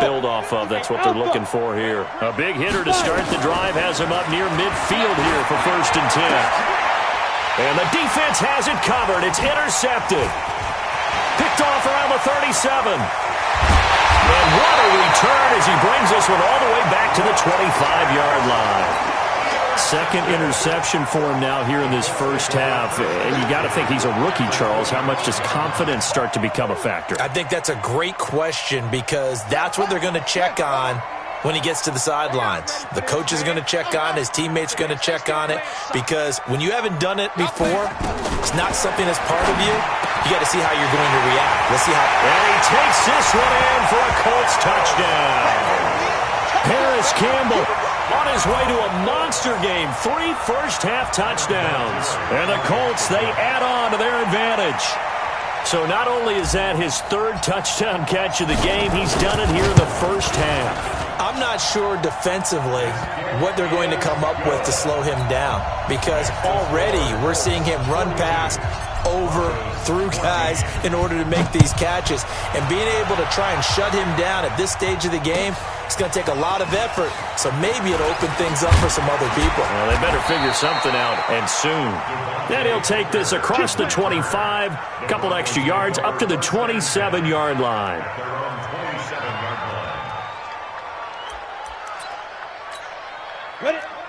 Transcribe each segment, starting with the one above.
build off of. That's what they're looking for here. A big hitter to start the drive has him up near midfield here for 1st and 10. And the defense has it covered. It's intercepted. Picked off around the 37. And what a return as he brings this one all the way back to the 25-yard line. Second interception for him now here in this first half. And you got to think he's a rookie, Charles. How much does confidence start to become a factor? I think that's a great question because that's what they're going to check on when he gets to the sidelines. The coach is going to check on it. His teammates are going to check on it because when you haven't done it before, it's not something that's part of you. You got to see how you're going to react. Let's see how. And he takes this one in for a Colts touchdown. Paris Campbell on his way to a monster game. 3 first-half touchdowns. And the Colts, they add on to their advantage. So not only is that his 3rd touchdown catch of the game, he's done it here in the first half. I'm not sure defensively what they're going to come up with to slow him down because already we're seeing him run past, over, through guys in order to make these catches. And being able to try and shut him down at this stage of the game, it's going to take a lot of effort. So maybe it'll open things up for some other people. Well, they better figure something out, and soon. Then he'll take this across the 25, a couple extra yards, up to the 27-yard line.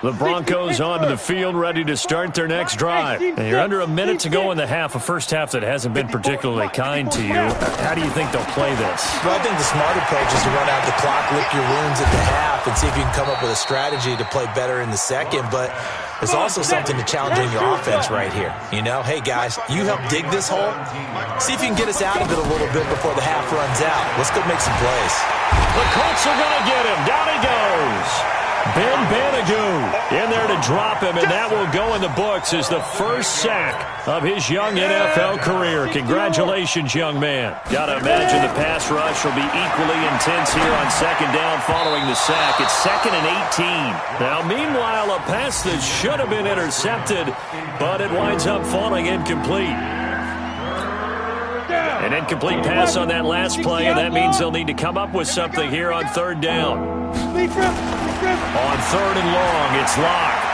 The Broncos onto the field, ready to start their next drive. And you're under a minute to go in the half, a first half that hasn't been particularly kind to you. How do you think they'll play this? Well, I think the smart approach is to run out the clock, lick your wounds at the half, and see if you can come up with a strategy to play better in the second. But there's also something to challenging your offense right here. You know, hey, guys, you help dig this hole. See if you can get us out of it a little bit before the half runs out. Let's go make some plays. The Colts are going to get him. Down he goes. Ben Banagoo in there to drop him, and that will go in the books as the first sack of his young NFL career. Congratulations, young man. Got to imagine the pass rush will be equally intense here on 2nd down following the sack. It's 2nd and 18. Now, meanwhile, a pass that should have been intercepted, but it winds up falling incomplete. An incomplete pass on that last play, and that means they'll need to come up with something here on 3rd down. On 3rd and long, it's locked.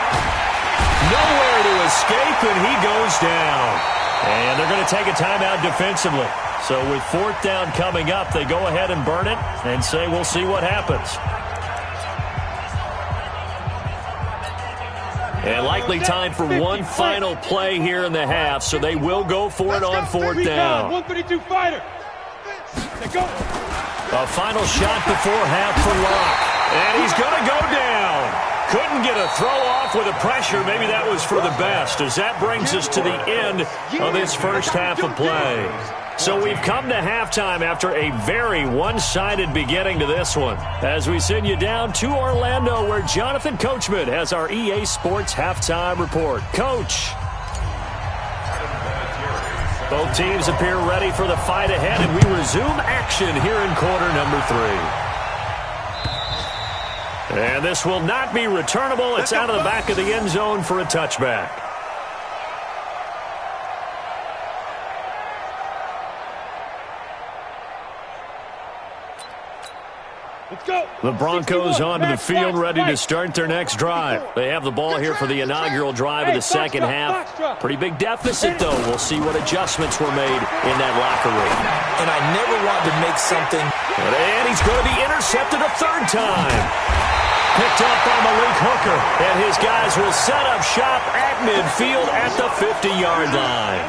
Nowhere to escape, and he goes down. And they're going to take a timeout defensively. So with 4th down coming up, they go ahead and burn it and say, we'll see what happens. And likely time for one final play here in the half, so they will go for it on 4th down. 132 fighter. A final shot before half for Locke. And he's going to go down. Couldn't get a throw off with the pressure. Maybe that was for the best, as that brings us to the end of this first half of play. So we've come to halftime after a very one-sided beginning to this one, as we send you down to Orlando, where Jonathan Coachman has our EA Sports halftime report. Coach. Both teams appear ready for the fight ahead, and we resume action here in quarter number 3. And this will not be returnable. It's out of the back of the end zone for a touchback. The Broncos onto the field, ready to start their next drive. They have the ball here for the inaugural drive of the second half. Pretty big deficit, though. We'll see what adjustments were made in that locker room. And I never want to make something. And he's going to be intercepted a 3rd time. Picked up by Malik Hooker, and his guys will set up shop at midfield at the 50-yard line.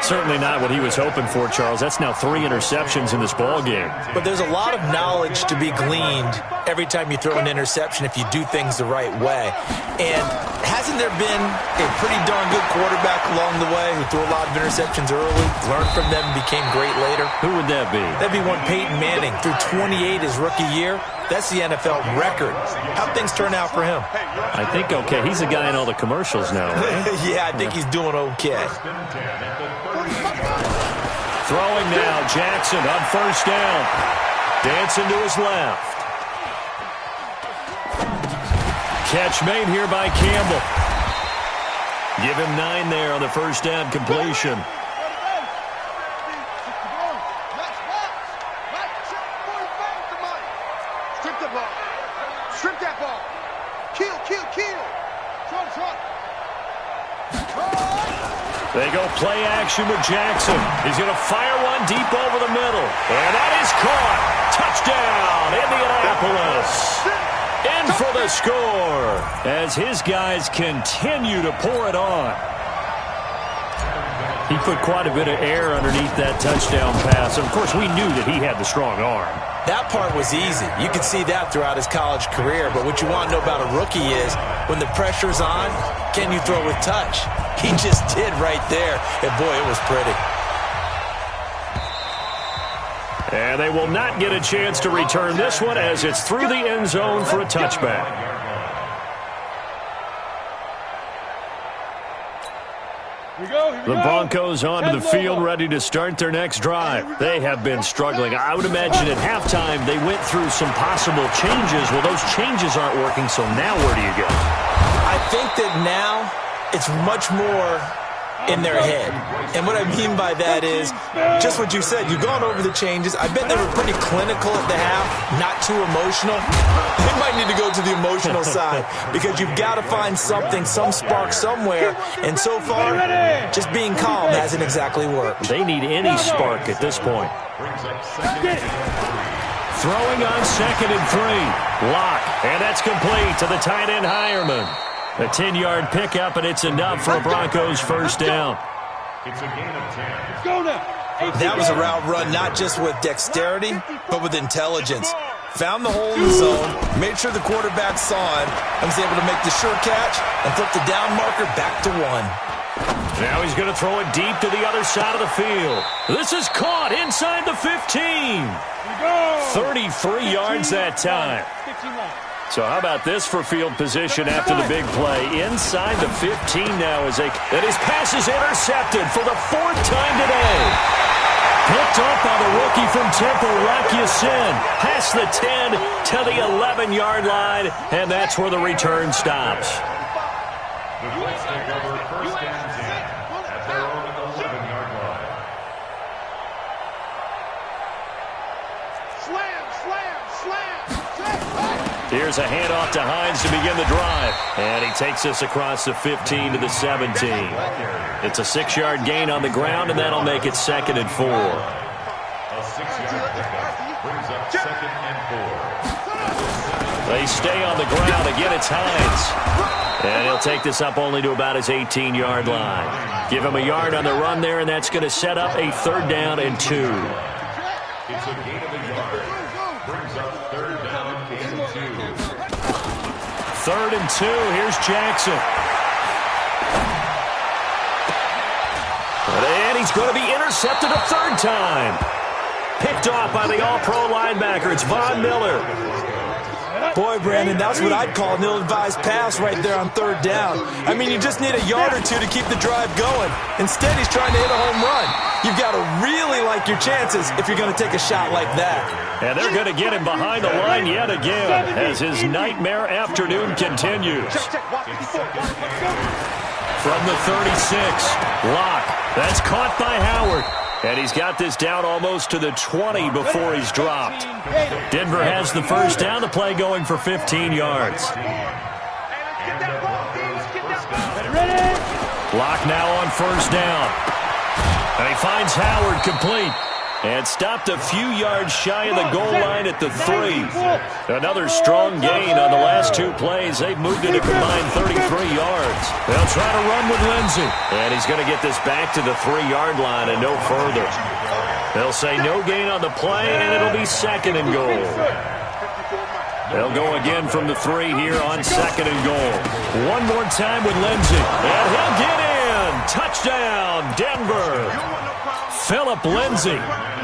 Certainly not what he was hoping for, Charles. That's now 3 interceptions in this ball game. But there's a lot of knowledge to be gleaned every time you throw an interception if you do things the right way. And hasn't there been a pretty darn good quarterback along the way who threw a lot of interceptions early, learned from them, became great later? Who would that be? That'd be one Peyton Manning. Threw 28 his rookie year. That's the NFL record. How'd things turn out for him? I think okay. He's the guy in all the commercials now, right? Yeah, I think he's doing okay. Throwing now, Jackson on 1st down. Dancing to his left. Catch made here by Campbell. Give him 9 there on the 1st down completion. Strip the ball. Strip that ball. Kill, kill, kill. Short. They go play action with Jackson. He's going to fire one deep over the middle. And that is caught. Touchdown, Indianapolis. In for the score as his guys continue to pour it on. He put quite a bit of air underneath that touchdown pass. Of course, we knew that he had the strong arm. That part was easy. You could see that throughout his college career. But what you want to know about a rookie is when the pressure's on, can you throw with touch? He just did right there. And, boy, it was pretty. And they will not get a chance to return this one as it's through the end zone for a touchback. The Broncos onto the field, ready to start their next drive. They have been struggling. I would imagine at halftime they went through some possible changes. Well, those changes aren't working, so now where do you go? I think that now it's much more in their head. And what I mean by that is just what you said. You've gone over the changes. I bet they were pretty clinical at the half, not too emotional. They might need to go to the emotional side because you've got to find something, some spark somewhere. And so far, just being calm hasn't exactly worked. They need any spark at this point. Throwing on 2nd and 3. Lock, and that's complete to the tight end Hireman. A 10-yard pickup, and it's enough for a Broncos first down. It's a gain of 10. Let's go now. That was a route run not just with dexterity, but with intelligence. Found the hole in the zone, made sure the quarterback saw him, and was able to make the sure catch and flip the down marker back to 1. Now he's going to throw it deep to the other side of the field. This is caught inside the 15. 33 yards that time. So how about this for field position after the big play? Inside the 15 now and his pass is intercepted for the 4th time today. Picked up by the rookie from Temple, Rocky Sin. Past the 10 to the 11-yard line, and that's where the return stops. The Colts take over 1st and 10 at their own 11-yard line. Here's a handoff to Hines to begin the drive. And he takes us across the 15 to the 17. It's a 6-yard gain on the ground, and that'll make it 2nd and 4. A 6-yard pickup brings up 2nd and 4. They stay on the ground. Again, it's Hines. And he'll take this up only to about his 18-yard line. Give him a yard on the run there, and that's going to set up a 3rd down and 2. It's a gain of a yard. Brings up 3rd down and 2. 3rd and 2. Here's Jackson. And he's going to be intercepted a 3rd time. Picked off by the all-pro linebacker. It's Von Miller. Boy, Brandon, that's what I'd call an ill-advised pass right there on 3rd down. I mean, you just need a yard or two to keep the drive going. Instead, he's trying to hit a home run. You've got to really like your chances if you're going to take a shot like that. And they're going to get him behind the line yet again as his nightmare afternoon continues. From the 36, Lock. That's caught by Howard. And he's got this down almost to the 20 before he's dropped. Denver has the first down. The play going for 15 yards. Lock now on first down. And he finds Howard complete. And stopped a few yards shy of the goal line at the 3. Another strong gain on the last 2 plays. They've moved it a combined 33 yards. They'll try to run with Lindsey. And he's going to get this back to the 3-yard line and no further. They'll say no gain on the play, and it'll be 2nd and goal. They'll go again from the 3 here on 2nd and goal. One more time with Lindsey. And he'll get in. Touchdown, Denver. Phillip Lindsay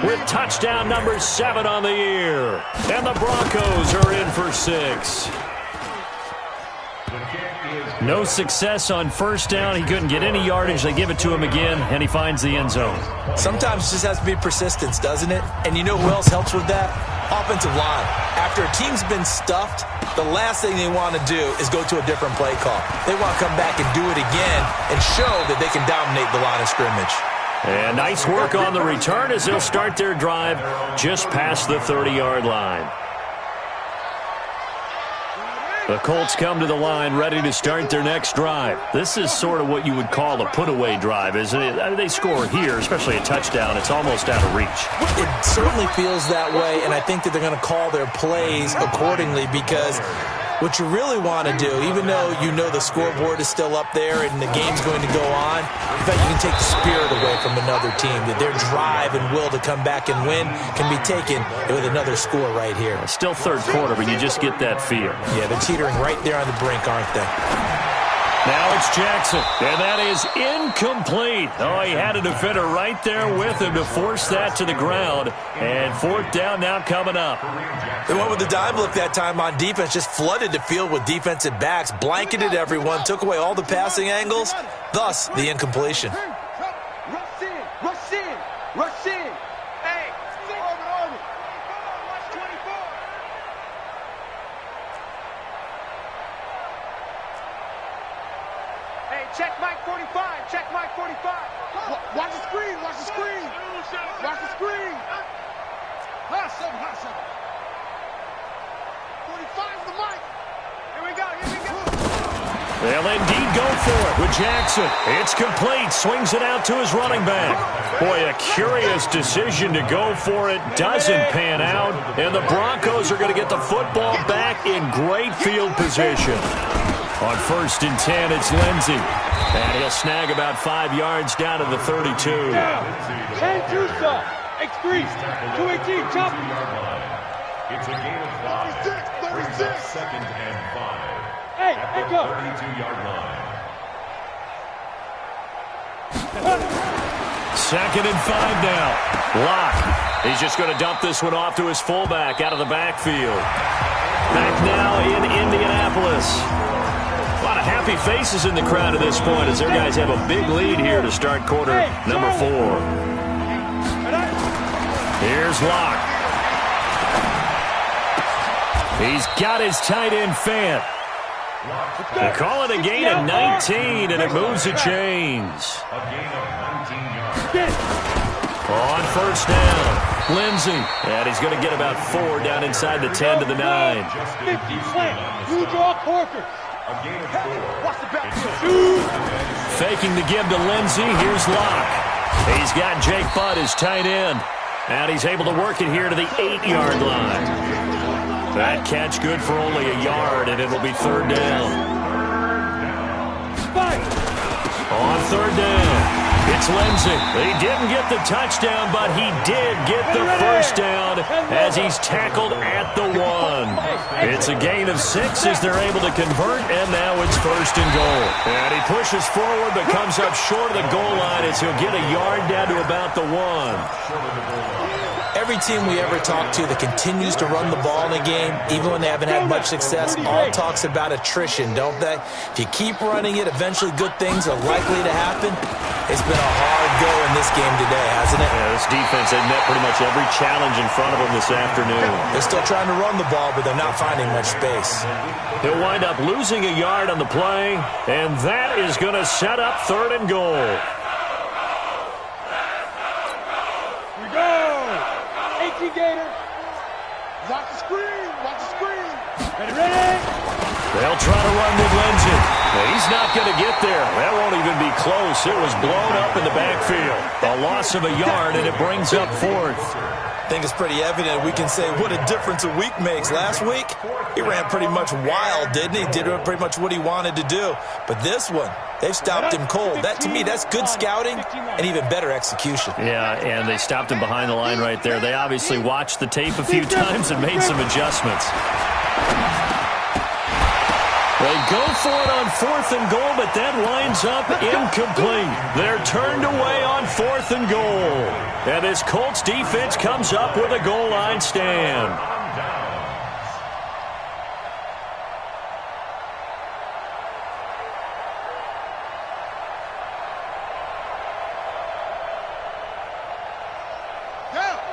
with touchdown number 7 on the year. And the Broncos are in for 6. No success on first down. He couldn't get any yardage. They give it to him again, and he finds the end zone. Sometimes it just has to be persistence, doesn't it? And you know who else helps with that? Offensive line. After a team's been stuffed, the last thing they want to do is go to a different play call. They want to come back and do it again and show that they can dominate the line of scrimmage. And nice work on the return as they'll start their drive just past the 30-yard line. The Colts come to the line ready to start their next drive. This is sort of what you would call a put-away drive, isn't it? I mean, they score here, especially a touchdown. It's almost out of reach. It certainly feels that way, and I think that they're going to call their plays accordingly because what you really want to do, even though you know the scoreboard is still up there and the game's going to go on, in fact, you can take the spirit away from another team, that their drive and will to come back and win can be taken with another score right here. Still third quarter, but you just get that fear. Yeah, they're teetering right there on the brink, aren't they? Now it's Jackson, and that is incomplete. Oh, he had a defender right there with him to force that to the ground. And fourth down now coming up. They went with the dime look that time on defense, just flooded the field with defensive backs, blanketed everyone, took away all the passing angles, thus the incompletion. Rush in, rush in, rush in. Hey, watch 24. Hey, check Mike 45, check Mike 45. Watch the screen, watch the screen. Watch the screen. Hot 7, hot 7. 45 is the mic. Here we go, here we go. They'll indeed go for it with Jackson. It's complete. Swings it out to his running back. Boy, a curious decision to go for it. Doesn't pan out. And the Broncos are going to get the football back in great field position. On 1st and 10, it's Lindsey. And he'll snag about 5 yards down to the 32. Change yourself. X3, 218, chop. It's a gain of 5. Brings up 2nd and 5. Hey, At the go. 32-yard line. 2nd and 5 now. Lock. He's just going to dump this one off to his fullback out of the backfield. Back now in Indianapolis. A lot of happy faces in the crowd at this point as their guys have a big lead here to start quarter number 4. Here's Locke. He's got his tight end Fant. They call it a gain of 19, and it moves the chains. A gain of 19 yards. On 1st down, Lindsey. And he's going to get about 4 down inside the 10 to the 9. Just 50 flat. You draw Corker. a gain of 4. Watch the backfield. Faking the give to Lindsey. Here's Locke. He's got Jake Butt, his tight end. And he's able to work it here to the 8-yard line. That catch good for only a yard, and it'll be 3rd down. On 3rd down, it's Lindsey. He didn't get the touchdown, but he did get the first down as he's tackled at the 1. It's a gain of 6 as they're able to convert, and now it's 1st and goal. And he pushes forward but comes up short of the goal line as he'll get a yard down to about the 1. Every team we ever talk to that continues to run the ball in a game, even when they haven't had much success, all talks about attrition, don't they? If you keep running it, eventually good things are likely to happen. It's been a hard go in this game today, hasn't it? Yeah, this defense, they've met pretty much every challenge in front of them this afternoon. They're still trying to run the ball, but they're not finding much space. He'll wind up losing a yard on the play, and that is going to set up 3rd and goal. Gator. Watch the screen. Watch the screen. Ready, ready. They'll try to run with Lindsey. He's not going to get there. That won't even be close. It was blown up in the backfield. A loss of a yard, and it brings up 4th. I think it's pretty evident. We can say what a difference a week makes. Last week, he ran pretty much wild, didn't he? Did pretty much what he wanted to do. But this one, they've stopped him cold. That, to me, that's good scouting and even better execution. Yeah, and they stopped him behind the line right there. They obviously watched the tape a few times and made some adjustments. They go for it on 4th and goal, but that winds up incomplete. They're turned away on 4th and goal. And this Colts defense comes up with a goal line stand.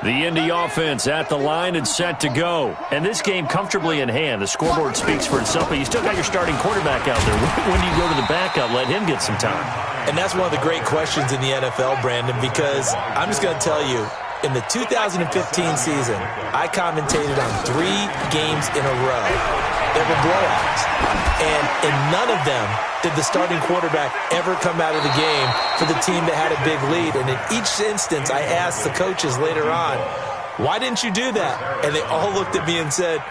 The Indy offense at the line and set to go. And this game comfortably in hand. The scoreboard speaks for itself, but you still got your starting quarterback out there. When do you go to the backup? Let him get some time. And that's one of the great questions in the NFL, Brandon, because I'm just going to tell you, in the 2015 season, I commentated on 3 games in a row. They were blowouts. And in none of them did the starting quarterback ever come out of the game for the team that had a big lead. And in each instance, I asked the coaches later on, why didn't you do that? And they all looked at me and said,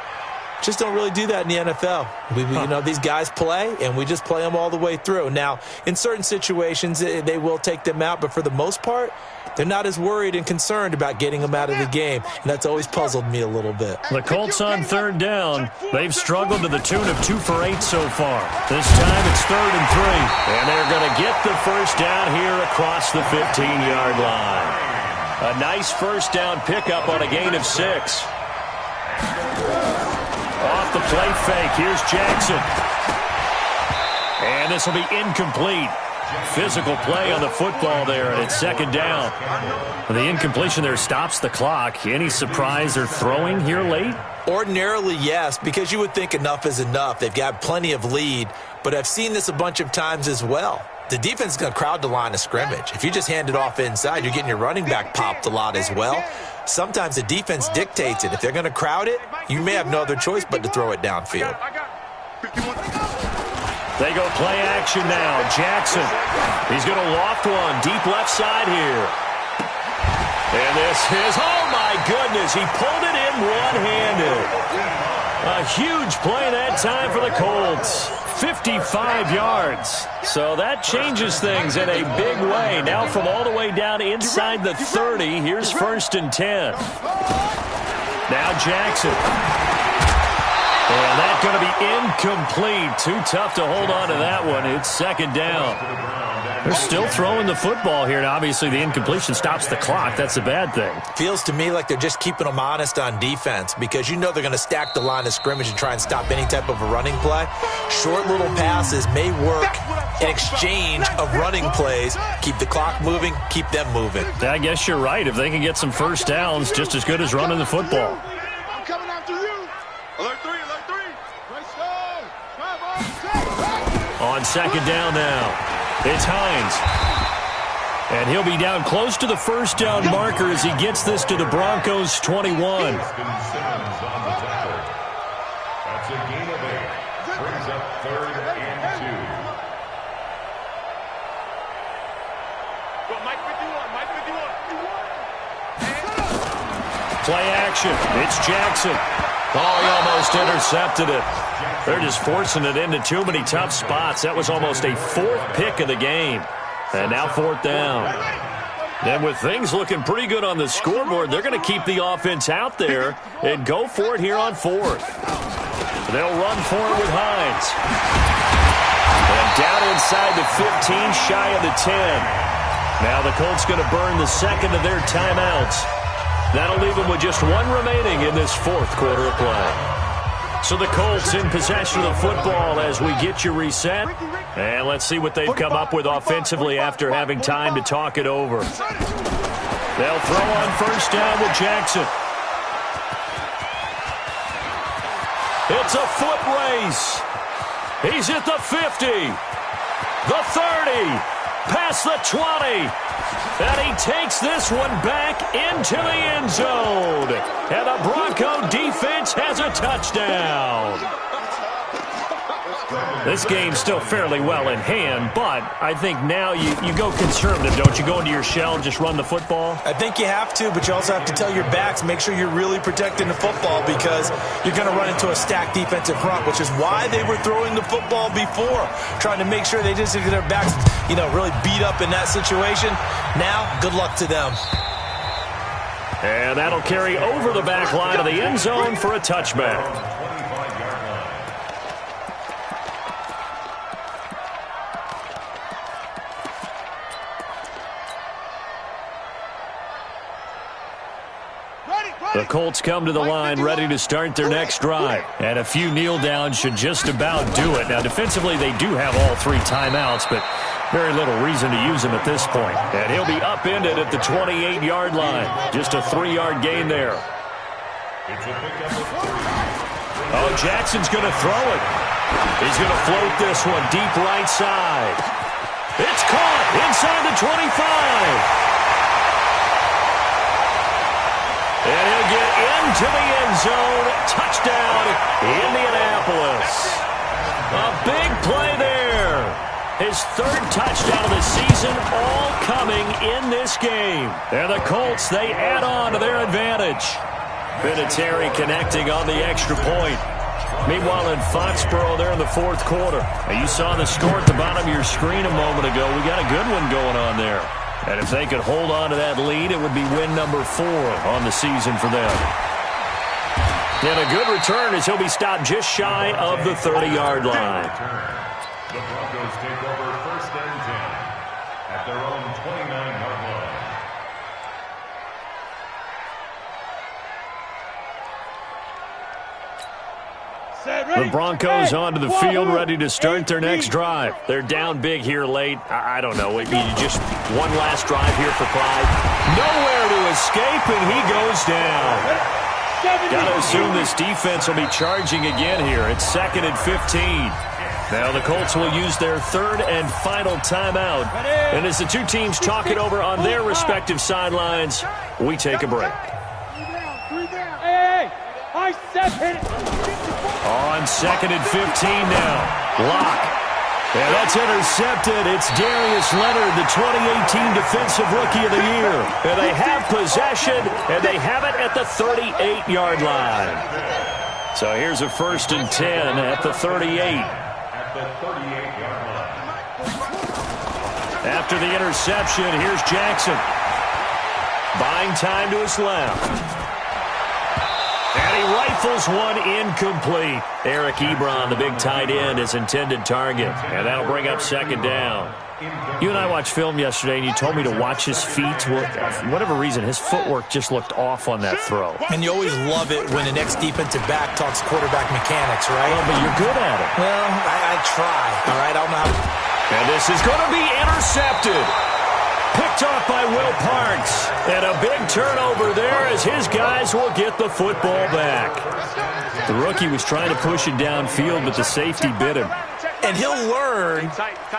just don't really do that in the NFL. These guys play, and we just play them all the way through. Now, in certain situations, they will take them out, but for the most part, they're not as worried and concerned about getting them out of the game, and that's always puzzled me a little bit. The Colts on third down. They've struggled to the tune of 2 for 8 so far. This time it's 3rd and 3, and they're going to get the first down here across the 15-yard line. A nice first down pickup on a gain of 6. Off the play fake, here's Jackson. And this will be incomplete. Physical play on the football there, and it's 2nd down. The incompletion there stops the clock. Any surprise they're throwing here late? Ordinarily, yes, because you would think enough is enough. They've got plenty of lead, but I've seen this a bunch of times as well. The defense is going to crowd the line of scrimmage. If you just hand it off inside, you're getting your running back popped a lot as well. Sometimes the defense dictates it. If they're going to crowd it, you may have no other choice but to throw it downfield. They go play action now. Jackson. He's going to loft one deep left side here. And this is, oh my goodness, he pulled it in one-handed. A huge play that time for the Colts. 55 yards. So that changes things in a big way. Now from all the way down inside the 30, here's 1st and 10. Now Jackson. And that's going to be incomplete. Too tough to hold on to that one. It's 2nd down. They're still throwing the football here. Now, obviously, the incompletion stops the clock. That's a bad thing. Feels to me like they're just keeping them honest on defense because you know they're going to stack the line of scrimmage and try and stop any type of a running play. Short little passes may work in exchange of running plays. Keep the clock moving, keep them moving. I guess you're right. If they can get some first downs, just as good as running the football. I'm coming after you. Alert 3, alert 3. On 2nd down now. It's Hines. And he'll be down close to the first down marker as he gets this to the Broncos' 21. That's a gain of 8. Brings up 3rd and 2. Mike 51. Play action. It's Jackson. Oh, he almost intercepted it. They're just forcing it into too many tough spots. That was almost a 4th pick of the game. And now 4th down. And with things looking pretty good on the scoreboard, they're going to keep the offense out there and go for it here on 4th. They'll run for it with Hines. And down inside the 15, shy of the 10. Now the Colts going to burn the 2nd of their timeouts. That'll leave them with just 1 remaining in this 4th quarter of play. So the Colts in possession of the football as we get you reset. And let's see what they've come up with offensively after having time to talk it over. They'll throw on first down with Jackson. It's a foot race. He's at the 50, the 30, past the 20. And he takes this one back into the end zone. And the Bronco defense has a touchdown. This game's still fairly well in hand, but I think now you go conservative, don't you? Go into your shell and just run the football? I think you have to, but you also have to tell your backs, make sure you're really protecting the football because you're going to run into a stacked defensive front, which is why they were throwing the football before, trying to make sure they just get their backs, really beat up in that situation. Now, good luck to them. And that'll carry over the back line of the end zone for a touchback. The Colts come to the line ready to start their next drive. And a few kneel downs should just about do it. Now, defensively, they do have all 3 timeouts, but very little reason to use them at this point. And he'll be upended at the 28-yard line. Just a 3-yard gain there. Oh, Jackson's going to throw it. He's going to float this one deep right side. It's caught inside the 25. And he'll get into the end zone. Touchdown, Indianapolis. A big play there. His third touchdown of the season, all coming in this game. And the Colts, they add on to their advantage. Vinatieri connecting on the extra point. Meanwhile, in Foxborough, they're in the fourth quarter. Now, you saw the score at the bottom of your screen a moment ago. We got a good one going on there. And if they could hold on to that lead, it would be win number 4 on the season for them. And a good return as he'll be stopped just shy of the 30-yard line. The Broncos take over 1st and 10 at their own 29-yard line. The Broncos onto the field, ready to start their next drive. They're down big here late. I don't know. Maybe just one last drive here for Clyde. Nowhere to escape, and he goes down. Got to assume this defense will be charging again here. It's 2nd and 15. Now the Colts will use their 3rd and final timeout. And as the two teams talk it over on their respective sidelines, we take a break. On 2nd and 15 now. Lock. And that's intercepted. It's Darius Leonard, the 2018 Defensive Rookie of the Year. And they have possession, and they have it at the 38-yard line. So here's a 1st and 10 at the 38. At the 38-yard line. After the interception, here's Jackson. Buying time to his left. And he rifles one incomplete. Eric Ebron, the big tight end, his intended target. And that'll bring up 2nd down. You and I watched film yesterday, and you told me to watch his feet. For whatever reason, his footwork just looked off on that throw. And you always love it when the next defensive back talks quarterback mechanics, right? Well, but you're good at it. Well, I try, all right? I don't know how. And this is going to be intercepted. Picked off by Will Parks. And a big turnover there as his guys will get the football back. The rookie was trying to push it downfield, but the safety bit him. And he'll learn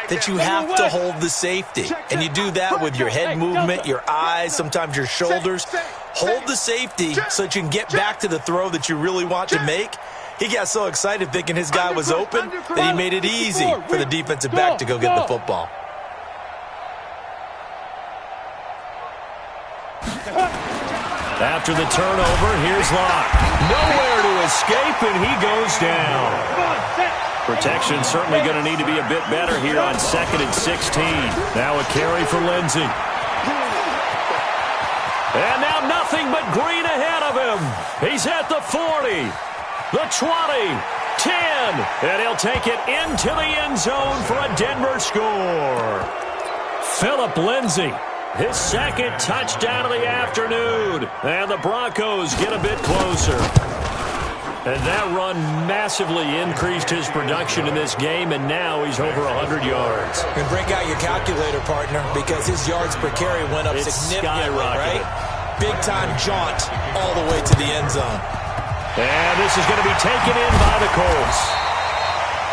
that you have to hold the safety. And you do that with your head movement, your eyes, sometimes your shoulders. Hold the safety so that you can get back to the throw that you really want to make. He got so excited thinking his guy was open that he made it easy for the defensive back to go get the football. After the turnover, here's Locke. Nowhere to escape, and he goes down. Protection certainly going to need to be a bit better here on 2nd and 16. Now a carry for Lindsey. And now nothing but green ahead of him. He's at the 40, the 20, 10, and he'll take it into the end zone for a Denver score. Phillip Lindsey. His 2nd touchdown of the afternoon. And the Broncos get a bit closer. And that run massively increased his production in this game, and now he's over 100 yards. And break out your calculator, partner, because his yards per carry went up significantly, right? Big-time jaunt all the way to the end zone. And this is going to be taken in by the Colts.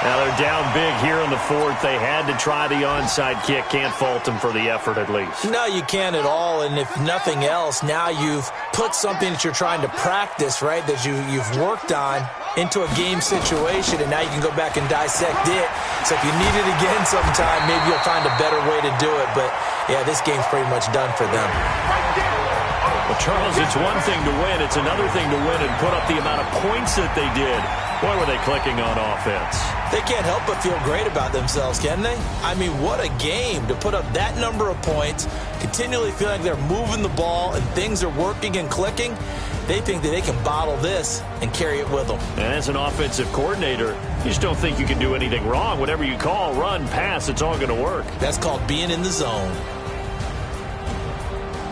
Now they're down big here in the 4th. They had to try the onside kick. Can't fault them for the effort at least. No, you can't at all. And if nothing else, now you've put something that you're trying to practice, right, that you've worked on into a game situation, and now you can go back and dissect it. So if you need it again sometime, maybe you'll find a better way to do it. But, yeah, this game's pretty much done for them. Well, Charles, it's one thing to win. It's another thing to win and put up the amount of points that they did. Boy, were they clicking on offense. They can't help but feel great about themselves, can they? I mean, what a game to put up that number of points, continually feel like they're moving the ball and things are working and clicking. They think that they can bottle this and carry it with them. And as an offensive coordinator, you just don't think you can do anything wrong. Whatever you call, run, pass, it's all going to work. That's called being in the zone.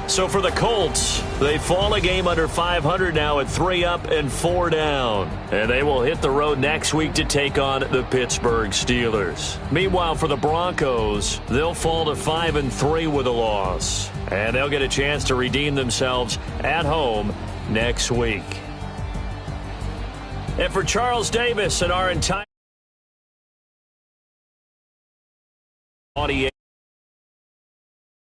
So for the Colts, they fall a game under 500 now at 3 up and 4 down. And they will hit the road next week to take on the Pittsburgh Steelers. Meanwhile, for the Broncos, they'll fall to 5 and 3 with a loss. And they'll get a chance to redeem themselves at home next week. And for Charles Davis and our entire audience,